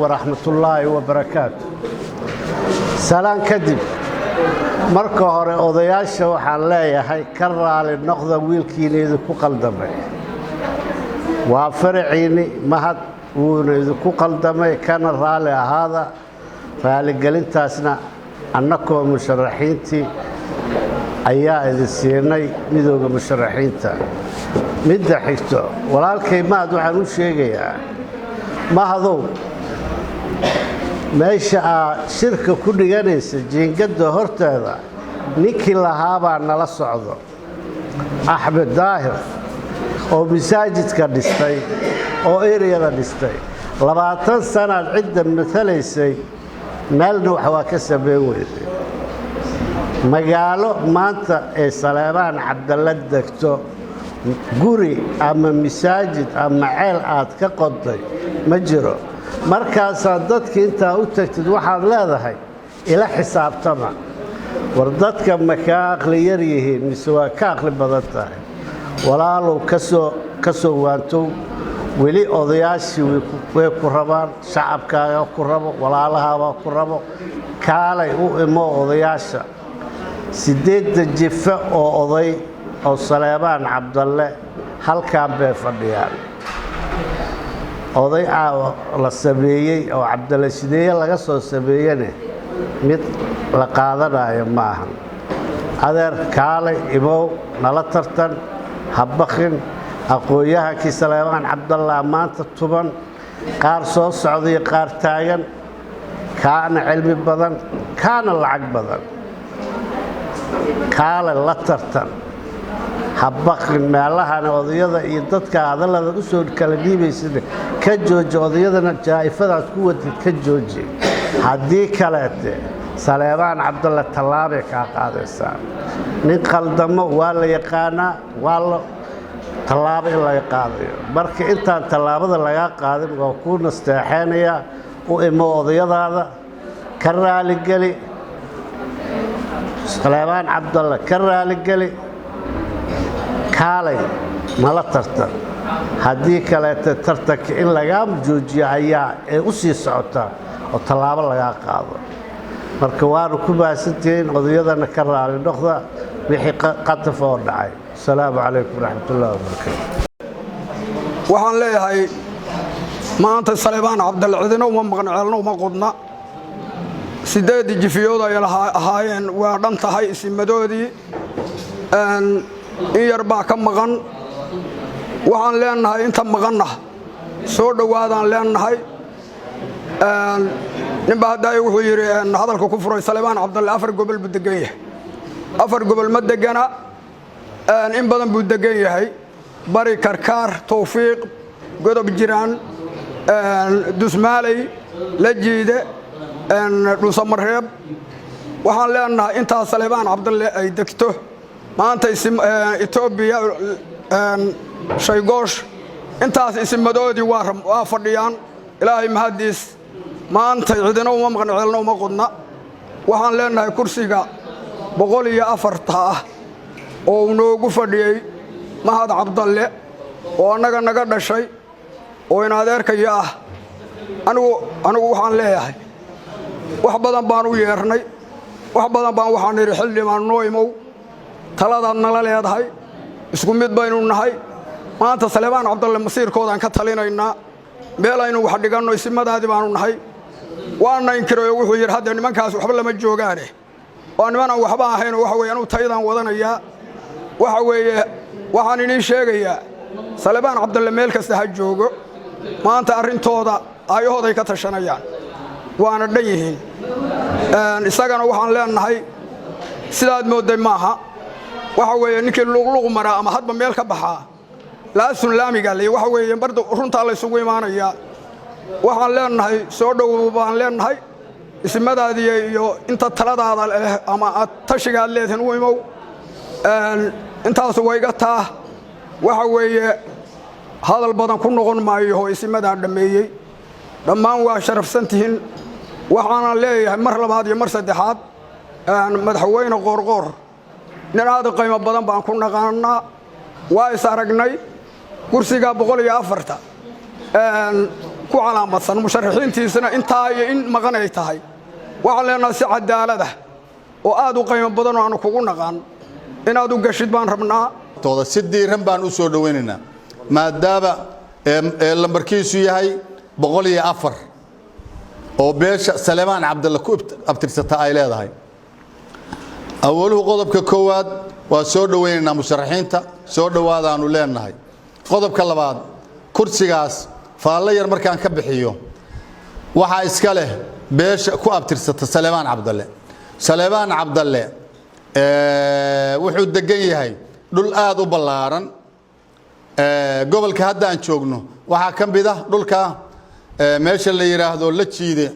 ورحمة الله وبركاته. سلام كدب marka hore odayaasha waxaan leeyahay ka raali noqda wiilkiina ku qaldamay waa farciini mahad uu ku qaldamay kana raali ahaada raali galintaasna annakoo musharaxiintii ayaa idin siinay midowga musharaxiinta midda xigto walaalkay maad waxaan u sheegayaa mahadow meesha shirka ku dhiganaysa jiingada horteeda ninkii lahaabaa nala socdo Axmed Daahir oo masaajidka dhistay oo ereyada dhistay 20 sano cidda matalaysay meelna wax ka sameeyay weeyay magaalo maanta ee Saleebaan Cabdalla degto guri ama masaajid ama ceel aad ka qoday ma jiro markaas dadka inta u tagtid waxaad leedahay ila xisaabtama war dadka ma ka aqli yar yihiin mise waa ka aqli badan tahay walaalow kasoo waanto weli odayaashii way ku rabaan shacabkaaga ku rabo walaalaha ku rabo kaalay u imo odayaasha 8 jifa oo oday oo Saleebaan Cabdalle halkaan bay fadhiyaan oday la sameeyay oo Cabdalle sideeye laga soo sameeyay mid la qaadanayo maahan adeer kaalay imo nala tartan habaqin aqooyahankii Saleebaan Cabdalle maanta tuban qaar soo socday qaar taagan kaana cilmi badan kaana lacag badan kaalay la tartan habaqin meelaha odayada iyo dadka hadalada u soo kala dhiibaysid ka jooji odayadana jaaifadaas ku wadid ka jooji hadii kale Saleebaan Cabdalle talaabay ka qaadaysaa nin qaldamo waa la yaqaana waa la talaabay la qaadayo marka intaan talaabada laga qaadin waa ku nasteexanaya u imo odayadaada ka raali gali Saleebaan Cabdalle ka raali gali kaalay mala tartan hadii kale tartanka in laga joojiyo ayaa ee u sii socota oo talaabo laga qaado marka waan ku baasantiin odayadana ka raali noqda wixii qadaf oo dhacay salaamu calaykum waraxmatullaahi wabarakaatuh waxaan leeyahay maanta Saleebaan Cabdalle cidina uma maqan ceelna uma qodna 8 jifiyood ay ahaayeen waa dhan tahay isimadoodii in yar baa ka maqan waxaan leenahay inta maqanna soo dhawaadaan leenahay nin baa haday wuxuu yiri hadalka ku furay Saleebaan Cabdalle 4 gobol buu degan yahay 4 gobol ma degana in badan buu degan yahay bari karkaar tawfiiq godob jiraan dusmaalay la jiide dhuusamareeb waxaan leenahay inta Saleebaan Cabdalle ay degto maanta Itoobiya shaygoosh intaas isimadoodii waa fadhiyaan ilaahay mahadiis maanta cidina uma maqan ceelna uma qodna waxaan leenahay kursiga 104 ah oo noogu fadhiyay Mahad Cabdalle oo anaga naga dhashay oo in adeerkaya ah anigu waxaan leeyahay wax badan baan u yeernay wax badan baan waxaan niri xildhibaan noo imow taladaad nala leedahay isku mid baynu nahay maanta Saleebaan Cabdalle masiirkoodaan ka talinaynaa meel aynu wax dhiganno isimadaadii baanu nahay waana inkiray wuxuu yiri hadda nimankaas waxba lama joogaane waa niman aan waxba ahayn waxa weeyaan uu taydaan wadanaya waxa weeye waxaan inii sheegayaa Saleebaan Cabdalle meel kasta ha joogo maanta arintooda ayahooday ka tashanayaan waana dhan yihiin isagana waxaan leenahay sidaad mooday maaha waxa weeye ninkii luqluq mara ama hadba meel ka baxaa la sunlaamiga leeyahay waxa weeye bardo runta la isugu imaanaya waxaan leenahay soo dhaw baan leenahay ismadaadii iyo inta taladaada ama tashiga leedahay u imow intaas way gataa waxa weeye hadal badan ku noqon maayo ismada dhameeyay dhammaan waa sharafsantihiin waxaan leeyahay mar labaad iyo mar saddexaad madaxweyne qoorqoor nin aad qiimo badan baan ku naqaanaa waa is aragnay kursiga 104 ku calaamadsan musharaxiintiisana intaa iyo in maqan ay tahay waxaan leenahay si cadaalad ah oo aad u qiimo badan oo aanu kugu naqaan inaad u gashid baan rabnaa tooda si diiran baan u soo dhaweynaynaa maadaama lambarkiisu yahay 104 oo beesha Saleemaan Cabdalle ku abtirsata ay leedahay awluhu qodobka koowaad waa soo dhaweynaynaa musharaxiinta soo dhawaadaanu leenahay qodobka labaad kursigaas faalla yar markaan ka bixiyo waxa iska leh beesha ku abtirsata Saleemaan Cabdalle Saleemaan Cabdalle wuxuu degan yahay dhul aad u ballaaran gobolka hadda aan joogno waxa ka mid ah dhulka meesha la yiraahdo la jiide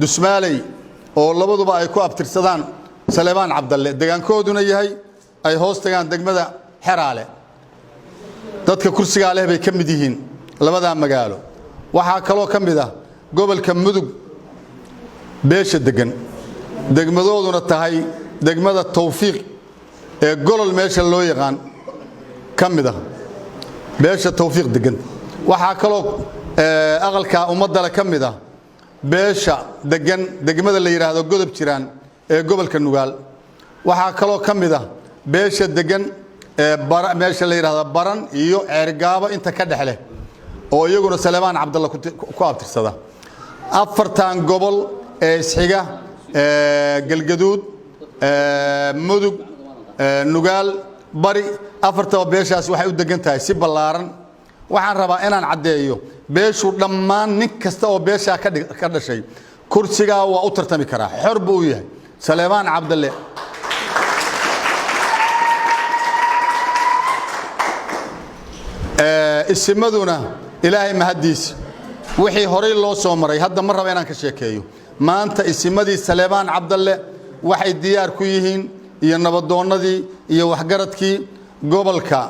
Dusmaaley oo labaduba ay ku abtirsadaan Saleemaan Cabdalle deegaankooduna yahay ay hoos tagaan degmada Xeraale dadka kursiga leh bay ka mid yihiin labada magaalo waxa kale oo ka mid ah gobolka Mudug beesha degan degmadooduna tahay degmada Tawfiiq ee golol meesha loo yaqaan ka mid ah beesha Tawfiiq degan waxa kale oo aqalka ummadda la ka mid ah beesha degan degmada la yiraahdo Godob Jiraan ee gobolka Nugaal waxa kale oo ka mid ah beesha degan meesha la yiraahdo Baran iyo Ceergaabo inta ka dhaxle oo iyaguna Saleemaan Cabdalle ku abtirsada afartan gobol ee isxiga Galgaduud Mudug Nugaal Bari afarta beeshaas waxay u degan tahay si ballaaran waxaan rabaa inaan cadeeyo beeshu dhammaan nin kasta oo beesha ka dhashay kursiga waa u tartami karaa xor buu yahay Saleemaan Cabdalle isimaduna ilaahay mahadiis wixii horay loo soo maray hadda mar raba inaan ka sheekeeyo maanta isimadii Saleemaan Cabdalle waxay diyaar ku yihiin iyo nabadoonadii iyo waxgaradkii gobolka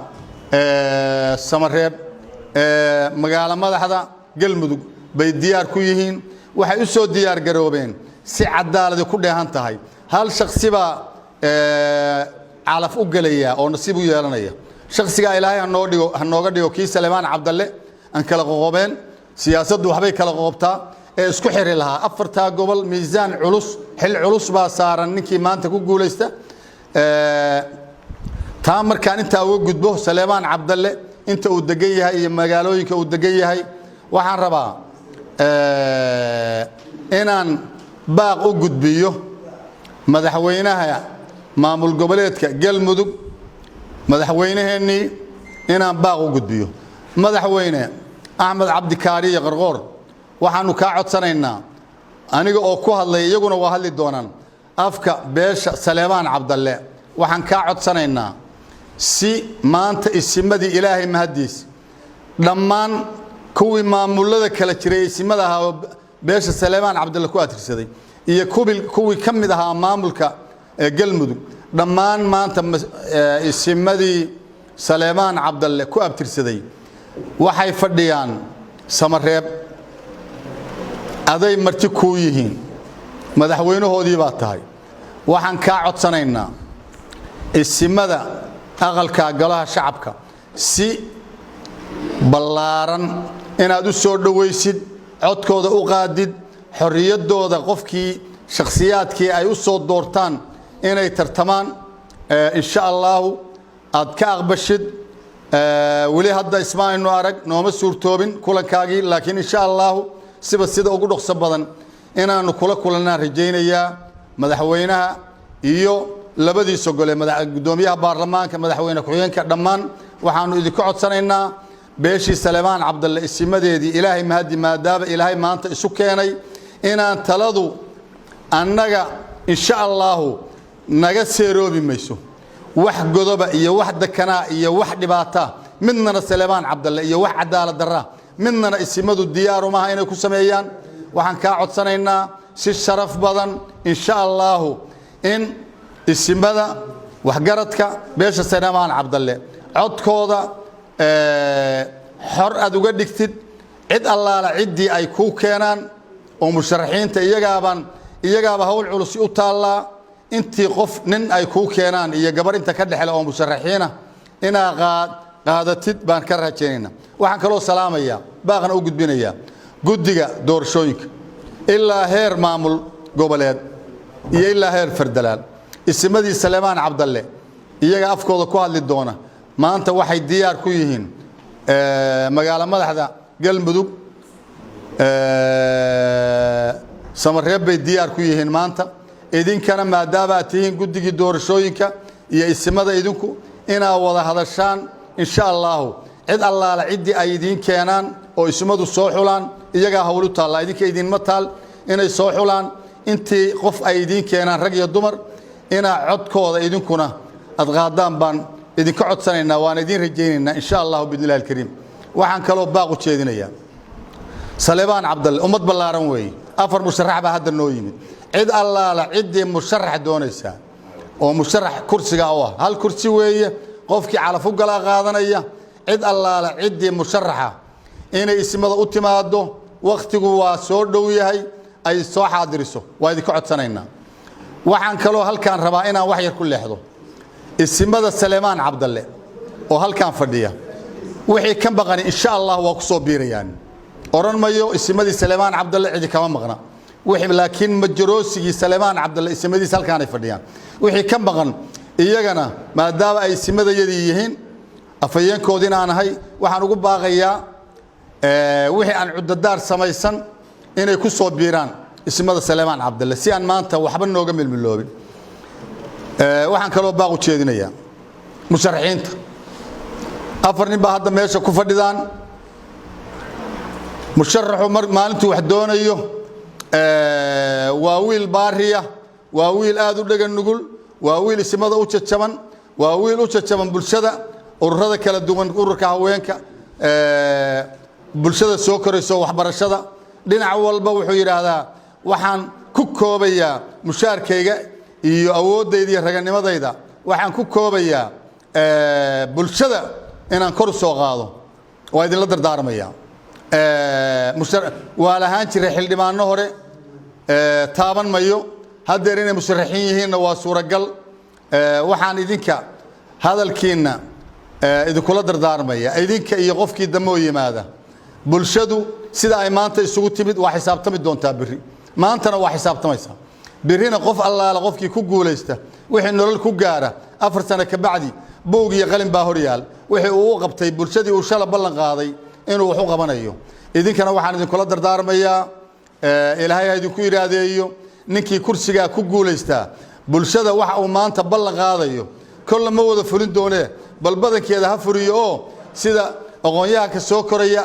Samareeb magaala madaxda Galmudug bay diyaar ku yihiin waxay u soo diyaar garoobeen si cadaalad ku dheehan tahay hal shakhsi ba calaf u galaya oo nasiib u yeelanaya shakhsiga ilaahay hanooga dhigo kii Saleemaan Cabdalle aan kala qoqobeen siyaasaddu waxbay kala qoqobtaa ee isku xiri lahaa afarta gobol miisaan culus xil culus baa saaran ninkii maanta ku guuleysta taa markaan inta uga gudbo Saleemaan Cabdalle inta uu degan yahay iyo magaalooyinka uu degan yahay waxaan rabaa inaan baaq u gudbiyo madaxweynaha maamul goboleedka Galmudug madaxweynaheennii inaan baaq u gudbiyo madaxweyne Axmed Cabdi Kaariye Qarqoor waxaanu ka codsanaynaa aniga oo ku hadlay iyaguna waa hadli doonaan afka beesha Saleemaan Cabdalle waxaan ka codsanaynaa si maanta isimadii ilaahay mahadiis dhammaan kuwii maamulada kala jiray isimada ahaa beesha Saleemaan Cabdalle ku atirsaday iyo kuwii ka mid ahaa maamulka Galmudug dhammaan maanta isimadii Saleemaan Cabdalle ku abtirsaday waxay fadhiyaan Samareeb aday marti ku yihiin madaxweynahoodii baa tahay waxaan ka codsanaynaa isimada aqalka golaha shacabka si ballaaran inaad u soo dhaweysid codkooda u qaadid xorriyadooda qofkii shakhsiyaadkii ay u soo doortaan inay tartamaan insha Allah aad ka aqbashid wali hadda ismaaynu arag nooma suurtoobin kulankaagii laakiin insha Allah sida ugu dhaqso badan inaanu kula kulanaa rajaynayaa madaxweynaha iyo labadiisa gole gudoomiyaha baarlamaanka madaxweyne ku-xigeenka dhammaan waxaanu idinku codsanaynaa beeshii Saleemaan Cabdalle isimadeedii ilaahay mahadi maadaaba ilaahay maanta isu keenay inaan taladu annaga insha Allah naga seeroobi mayso wax godoba iyo wax dakanaa iyo wax dhibaata midna Saleemaan Cabdalle iyo wax cadaalad darra midna isimadu diyaar uma aha inay ku sameeyaan waxaan ka codsanaynaa si sharaf badan insha Allah in isimada waxgaradka beesha Saleemaan Cabdalle codkooda xor aad uga dhigtid cid allaala cidii ay ku keenaan oo musharaxiinta iyagaaba hawl culus u taala intii qof nin ay ku keenaan iyo gabar inta ka dhaxla oo musharaxiina inaa qaadatid baan ka rajaynayna waxaan kaloo salaamaya baaqna u gudbinaya guddiga doorashooyinka ilaa heer maamul goboleed iyo ilaa heer federal ismadii Saleemaan Cabdalle iyaga afkooda ku hadli doona maanta waxay diyaar ku yihiin magaala madaxda galmudug Samareeb bay diyaar ku yihiin maanta idinkana maadaama aad tihiin guddigii doorashooyinka iyo ismada idinku inaa wada hadashaan insha Allah cid allaala cidii ay idin keenaan oo ismadu soo xulaan iyaga hawlu taala idinka idin ma taal inay soo xulaan intii qof ay idin keenaan rag iyo dumar ina codkooda idinkuna ad qaadaan baan idinka codsanaynaa waan idin rajaynaynaa insha Allah biidnillaahi kariim waxaan kaloo baaq u jeedinayaa Saleemaan Cabdalle ummad ballaaran weey afar musharax ba hadda noo yimid cid allaala cidii musharax doonaysa oo musharax kursiga ah hal kursi weeye qofkii calafu gala qaadanaya cid allaala cidii musharaxa inay ismada u timaado waqtigu waa soo dhow yahay ay soo xaadiriso waa idin ka codsanaynaa waxaan kaloo halkaan rabaa inaan wax yar ku leexdo ismada Saleemaan Cabdalle oo halkaan fadhiya wixii ka baqan insha Allah waa ku soo biirayaan oran mayo ismadii Saleemaan Cabdalle cidi kama maqna wixii laakiin majroosigi Saleemaan Cabdalle ismadiis halkaan ay fadhiyaan wixii ka baqan iyagana maadaama ay ismadayadii yihiin afayeenkoodina aan ahay waxaan ugu baaqayaa wixii aan cudadaar samaysan inay ku soo biiraan ismada Saleemaan Cabdalle si aan maanta waxba nooga milmiloobin waxaan kaloo baaq u jeedinayaa musharaxiinta afar nin baa hadda meesha ku fadhidaan musharaxu maalintu wax doonayo waa wiil baariya waa wiil aad u dhagan nugul waa wiil ismada u jajaban waa wiil u jajaban bulshada ururada kala duwan ururka haweenka bulshada soo korayso waxbarashada dhinac walba wuxuu yiraahdaa waxaan ku koobayaa mushaarkayga iyo awoodayda iyo raganimadayda waxaan ku koobayaa bulshada inaan kor soo qaado waa idin la dardaarmaya waa lahaan jiray xildhibaano hore taaban mayo hadeer inay musharaxiin yihiin waa suuragal waxaan idinka hadalkiina idinkula dardaarmaya idinka iyo qofkii damo yimaada bulshadu sida ay maanta isugu timid waa xisaabtami doontaa biri maantana waa xisaabtamaysa birina qof allaala qofkii ku guuleysta wixii nolol ku gaara 4 sano ka bacdi buug iyo qalin baa hor yaal wixii uu qabtay bulshadii uu shala ballan qaaday inuu wax u qabanayo idinkana waxaan idinkula dardaarmayaa ilaahay idinku iraadeeyo ninkii kursiga ku guuleysta bulshada waxa uu maanta ballan qaadayo kol ma wada fulin doonee bal badankeeda ha furiyo oo sida aqoonyaha ka soo koraya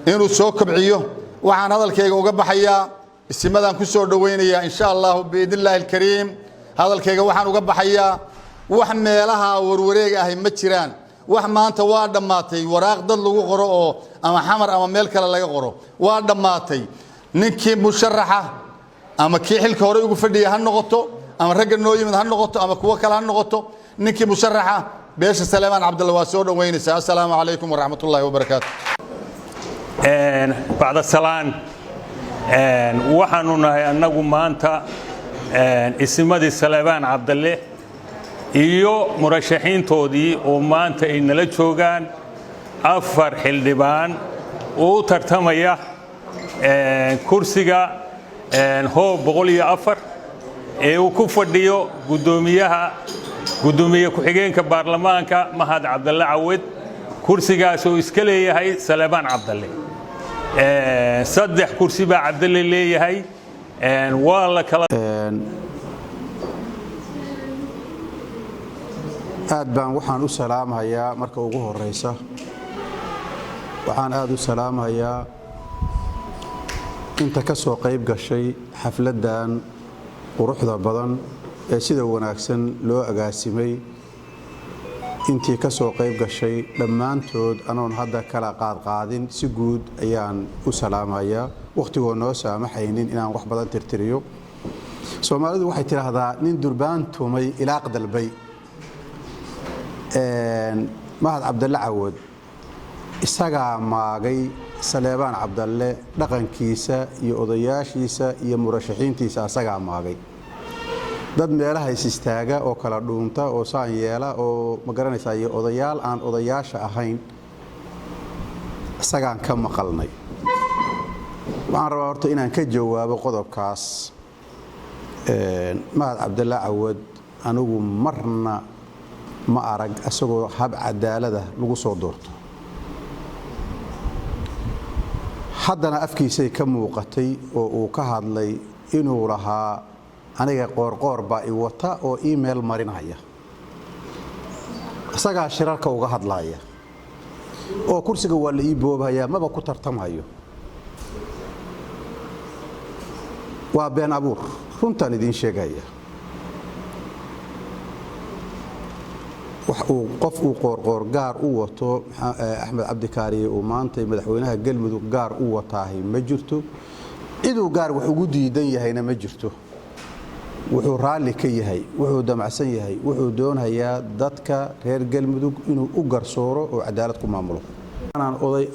inuu soo kobciyo waxaan hadalkayga uga baxayaa ismadan ku soo dhaweynaya insha Allah biidnillaahi kariim hadalkayga waxaan uga baxayaa wax meelaha warwareeg ah ma jiraan wax maanta waa dhamaatay waraaq dad lagu qoro oo ama xamar ama meel kale laga qoro waa dhamaatay ninkii musharaxa ama kii xilka hore ugu fadhiya ha noqoto ama ragga noo yimid ha noqoto ama kuwa kale ha noqoto ninkii musharaxa beesha Saleemaan Cabdalle waa soo dhaweynaysa assalaamu calaykum waraxmatullaahi wabarakaatuh bacda salaan waxaanu nahay annagu maanta ismadii Saleemaan Cabdalle iyo murashaxiintoodii oo maanta ay nala joogaan afar xildhibaan oo tartamaya kursiga hoob 104 ee uu ku fadhiyo gudoomiye ku-xigeenka baarlamaanka Mahad Cabdalle Cawad kursigaas oo iska leeyahay Saleemaan Cabdalle saddex kursi baa Cabdalle leeyahay waa la kala aad baan waxaan u salaamayaa marka ugu horeysa waxaan aad u salaamayaa inta ka soo qayb gashay xafladan quruxda badan ee sida wanaagsan loo agaasimay intii ka soo qayb gashay dhammaantood anoon hadda kala qaadin si guud ayaan u salaamayaa waqtigoo noo saamaxaynin inaan wax badan tirtiriyo Soomaalidu waxay tiraahdaa nin durbaan tumay ilaaq dalbay Mahad Cabdalle Cawad isagaa maagay Saleemaan Cabdalle dhaqankiisa iyo odayaashiisa iyo murashaxiintiisa asagaa maagay dad meelaha istaaga oo kala dhuunta oo saan yeela oo ma garanaysaa iyo odayaal aan odayaasha ahayn isagaan ka maqalnay waxaan rabaa horta inaan ka jawaabo qodobkaas mahad cabdalla cawad anigu marna ma arag asagoo hab cadaalada lagu soo doorto haddana afkiisay ka muuqatay oo uu ka hadlay inuu lahaa aniga qoorqoor baa i wata oo email marinaya isagaa shirarka uga hadlaya oo kursiga waa la ii boobaya maba ku tartamayo waa been abuur runtaan idiin sheegaya qof uu qoorqoor gaar u wato axmed cabdikaariye uu maanta madaxweynaha galmudug gaar u wataahay ma jirto ciduu gaar wax ugu diidan yahayna ma jirto wuxuu raalli ka yahay wuxuu damacsan yahay wuxuu doonayaa dadka reer galmudug inuu u garsooro oo cadaalad ku maamulo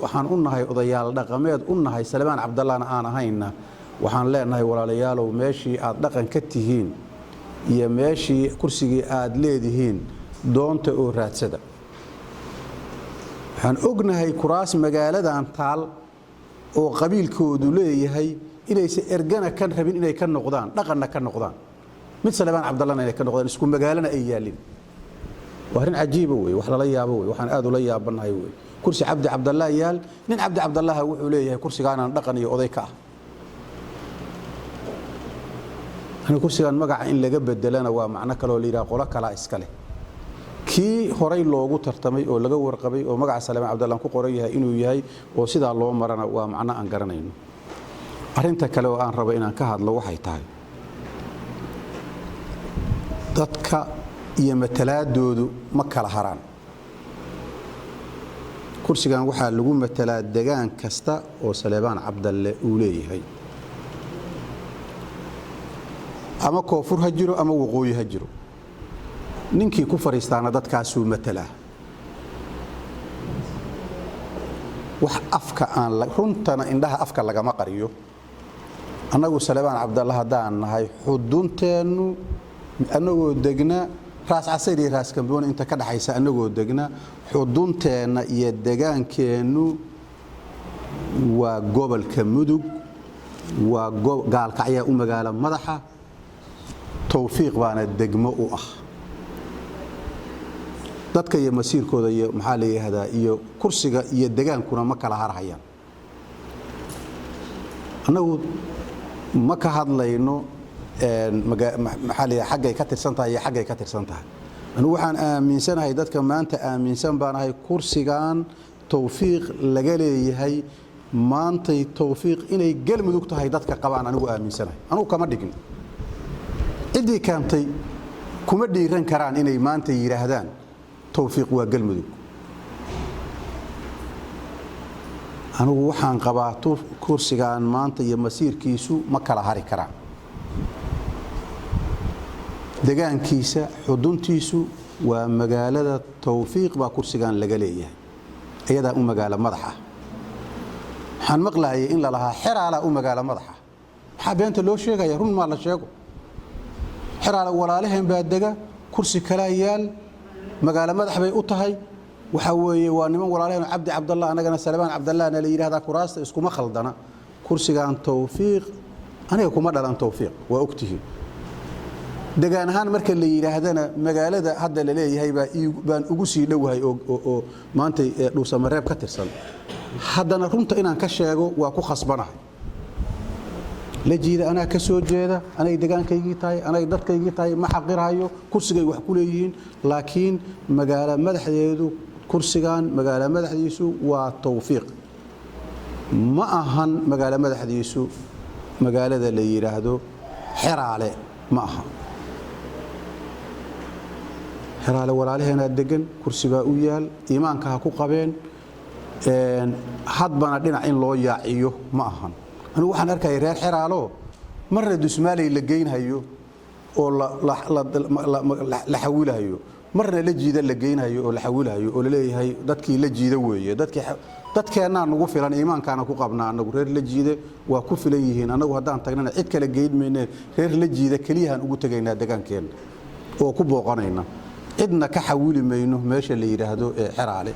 waxaan u nahay odayaal dhaqameed u nahay Salmaan Cabdallahna aan ahayna waxaan leenahay walaalayaalow meeshii aad dhaqan ka tihiin iyo meeshii kursigii aad leedihiin doonta oo raadsada waxaan ognahay kuraas magaaladan taal oo qabiilkoodu leeyahay inaysan ergana kan rabin inay ka noqdaan dhaqanna ka noqdaan mid Salmaan Cabdallahna inay ka noqdaan isku magaalana ay yaalin waa arin cajiib ah wax la yaabo waxaan aad u la yaabanahay kursi Cabdi Cabdallah yaal nin Cabdi Cabdallah wuxuu leeyahay kursigaan dhaqan iyo oday ka ah ana kursigaan magaca in laga bedelana waa macna kale oo liira qolo kala iska leh kii horay loogu tartamay oo laga warqabay oo magaca Salmaan Cabdallah ku qoran yahay inuu yahay oo sida loo marana waa macna aan garanayno arinta kale oo aan rabo inaan ka hadlo waxay tahay dadka iyo matalaadoodu ma kala haraan kursigan waxaa lagu matalaa degaan kasta oo Salmaan Cabdalle uu leeyahay ama koonfur ha jiro ama waqooyi ha jiro ninkii ku fariistaana dadkaasuu matalaa wax afka aan runtana indhaha afka lagama qariyo annagu Salmaan Cabdalle hadaan nahay xudunteenu annagoo degna raas casir iyo raas kamboon inta ka dhaxaysa annagoo degna xudunteena iyo degaankeenu waa gobolka mudug waa gaalkacya u magaalo madaxa tawfiiq baana degmo u ah dadka iyo masiirkooda iyo maxaa la yiraahdaa iyo kursiga iyo degaankuna ma kala harhayaan annagu ma ka hadlayno maxaa la xaggay ka tirsantahay iyo xaggay ka tirsantahay anigu waxaan aaminsanahay dadka maanta aaminsan baanahay kursigan tawfiiq laga leeyahay maantay tawfiiq inay galmudug tahay dadka qabaan anigu aaminsanahay anigu kama dhigin cidii kaantay kuma dhiiran karaan inay maanta yiraahdaan tawfiiq waa galmudug anigu waxaan qabaa kursigan maanta iyo masiirkiisu ma kala hari karaan degaankiisa xuduntiisu waa magaalada tawfiiq baa kursigan laga leeyahay ayada u magaalo madaxa waxaan maqlaayay in la lahaa xiraala u magaalo madaxa waxa beenta loo sheegaya run ma la sheego xiraala walaalaheen baa dega kursi kala yaal magaalo madax bay u tahay waxa weeye waa niman walaalaheen Cabdi Cabdallah anagana Salmaan Cabdallah la yiraahdaa kuraasta iskuma khaldana kursigan tawfiiq aniga kuma dhalan tawfiiq waa ogtihiin degaan ahaan marka la yiraahdana magaalada hadda la leeyahay baan ugu sii dhowahay oo maanta dhuusamareeb ka tirsan haddana runta inaan ka sheego waa ku khasbanahay la jiida anaa ka soo jeeda anay degaankaygii tahay anay dadkaygii tahay ma xaqirayo kursigay wax ku leeyihiin laakiin magaalo madaxdeedu kursigan magaalo madaxdiisu waa tawfiiq ma ahan magaalo madaxdiisu magaalada la yiraahdo xiraale ma aha xiraale walaalaheena degan kursiga u yaal iimaanka ha ku qabeen hadbana dhinac in loo yaaciyo ma ahan anigu waxaan arkay reer xiraalo marna dusmaalay la geynhayo oo la xawilayo marna la jiida la geynhayo oo la xawilayo oo la leeyahay dadkii la jiida weeye dadkeena nagu filan iimaankaana ku qabnaa anagu reer la jiida waa ku filan yihiin anagu hadaan tagnana cid kale geedmayne reer la jiida kaliyahan ugu tagaynaa degaankeena oo ku booqanayna cidna ka xawili mayno meesha la yiraahdo xiraale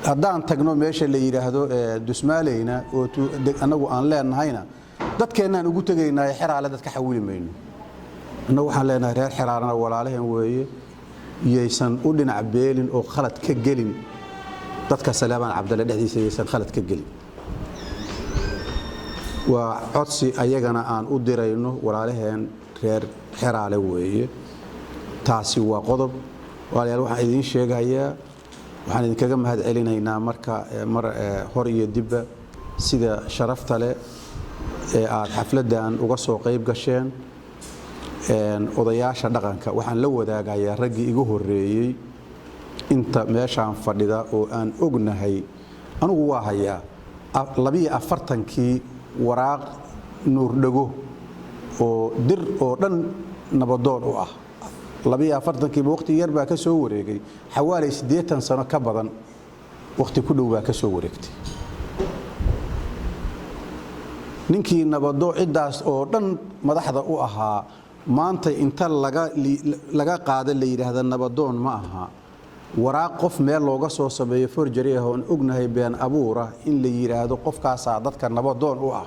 haddaan tagno meesha la yiraahdo dusmaaleyna oo anagu aan leenahayna dadkeenaan ugu tagaynaa xiraale dadka xawili mayno anagu waxaan leenahay reer xiraalana walaalaheen weeye yeysan u dhinac beelin oo khalad ka gelin dadka Saleebaan Cabdalle dhexdiisa yeysan khalad ka gelin waa codsi ayagana aan u dirayno walaalaheen reer xiraale weeye taasi waa qodob walaal waxaan idin sheegayaa waxaan idinkaga mahad celinaynaa marka mar hor iyo dibba sida sharafta leh ee aad xafladan uga soo qayb gasheen odayaasha dhaqanka waxaan la wadaagayaa raggii igu horeeyay inta meeshaan fadhida oo aan ognahay anigu waa hayaa 42kii waraaq nuur dhago oo dir oo dhan nabadoon u ah 42kii waqti yar baa ka soo wareegay xawaali 80 sano ka badan waqti ku dhow baa ka soo wareegtay ninkii nabado cidaas oo dhan madaxda u ahaa maanta inta laga qaada la yiraahdo nabadoon ma aha waraaq qof meel looga soo sameeyo forgery ah oo ognahay been abuura in la yiraahdo qofkaas dadka nabadoon u ah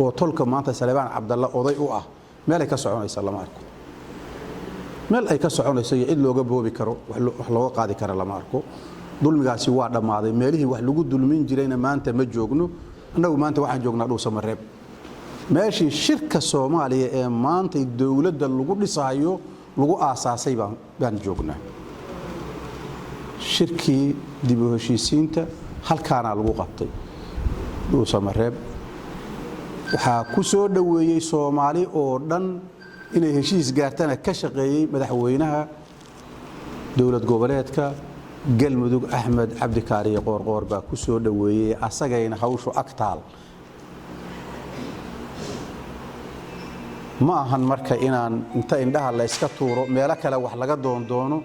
oo tolka maanta Saleebaan Cabdalle oday u ah meel ay ka soconaysa lama arko meel ay ka soconayso cid looga boobi karo wax looga qaadi karo lama arko dulmigaasi waa dhamaaday meelihii wax lagu dulmin jirayna maanta ma joogno anagu maanta waxaan joognaa Dhuusamareeb meeshii shirka Soomaaliya ee maanta dawladda lagu dhisayo lagu aasaasay baan joognaa shirkii dib u heshiisiinta halkaana lagu qabtay Dhuusamareeb waxaa ku soo dhaweeyay Soomaali oo dhan inay heshiis gaartana ka shaqeeyay madaxweynaha dawlad goboleedka Galmudug Axmed Cabdi Kaariye Qoorqoor baa ku soo dhaweeyay asagayna hawshu agtaal ma ahan marka inaan inta indhaha la iska tuuro meel kale wax laga doono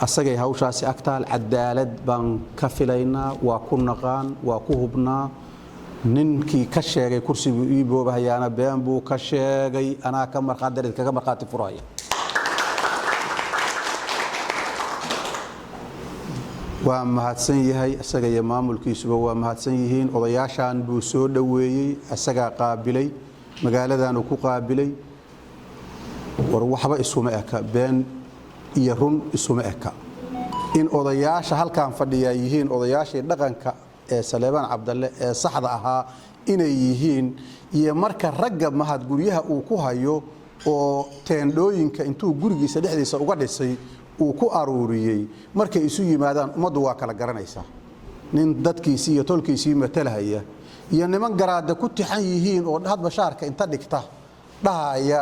asagay hawshaasi agtaal cadaalad baan ka filaynaa waa ku naqaan waa ku hubnaa ninkii ka sheegay kursigu ii boobahayaana been buu ka sheegay anaa ka marqaadarid kaga marqaati furaya waa mahadsan yahay asaga iyo maamulkiisuba waa mahadsan yihiin odayaashan buu soo dhaweeyay asaga qaabilay magaaladan uu ku qaabilay war waxba isuma eka been iyo run isuma eka in odayaasha halkaan fadhiya yihiin odayaashii dhaqanka ee Saleebaan Cabdalle ee saxda ahaa inay yihiin iyo marka ragga mahad guryaha uu ku hayo oo teendhooyinka intuu gurigiisa dhexdiisa uga dhisay uu ku aruuriyay markay isu yimaadaan umadu waa kala garanaysaa nin dadkiisii iyo tolkiisii matalaya iyo niman garaada ku tixan yihiin oo hadba shaarka inta dhigta dhahaya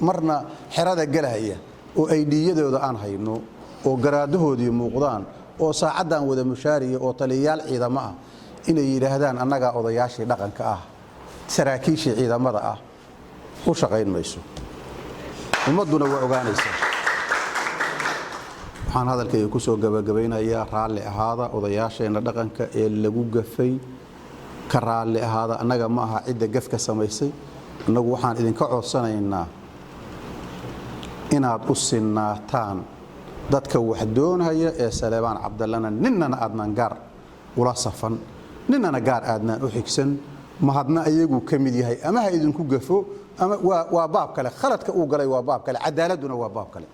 marna xirada galaya oo ay dhiyadooda aan hayno oo garaadahoodii muuqdaan oo saacadan wada mushaariye oo taliyaal ciidamo ah inay yiraahdaan annaga odayaashii dhaqanka ah saraakiishii ciidamada ah u shaqayn mayso umaduna waa ogaanaysaa waxaan hadalkayga ku soo gabagabeynayaa raalli ahaada odayaasheena dhaqanka ee lagu gafay ka raalli ahaada annaga ma aha cid gafka samaysay annagu waxaan idinka codsanaynaa inaad u sinaataan dadka wax doonaya ee Saleebaan Cabdallana ninna aadnan gaar ula safan ninna gaar aadnan u xigsan mahadna ayagu kamid yahay ama ha idinku gafo ama waa baab kale khaladka uu galay waa baab kale cadaaladuna waa baab kale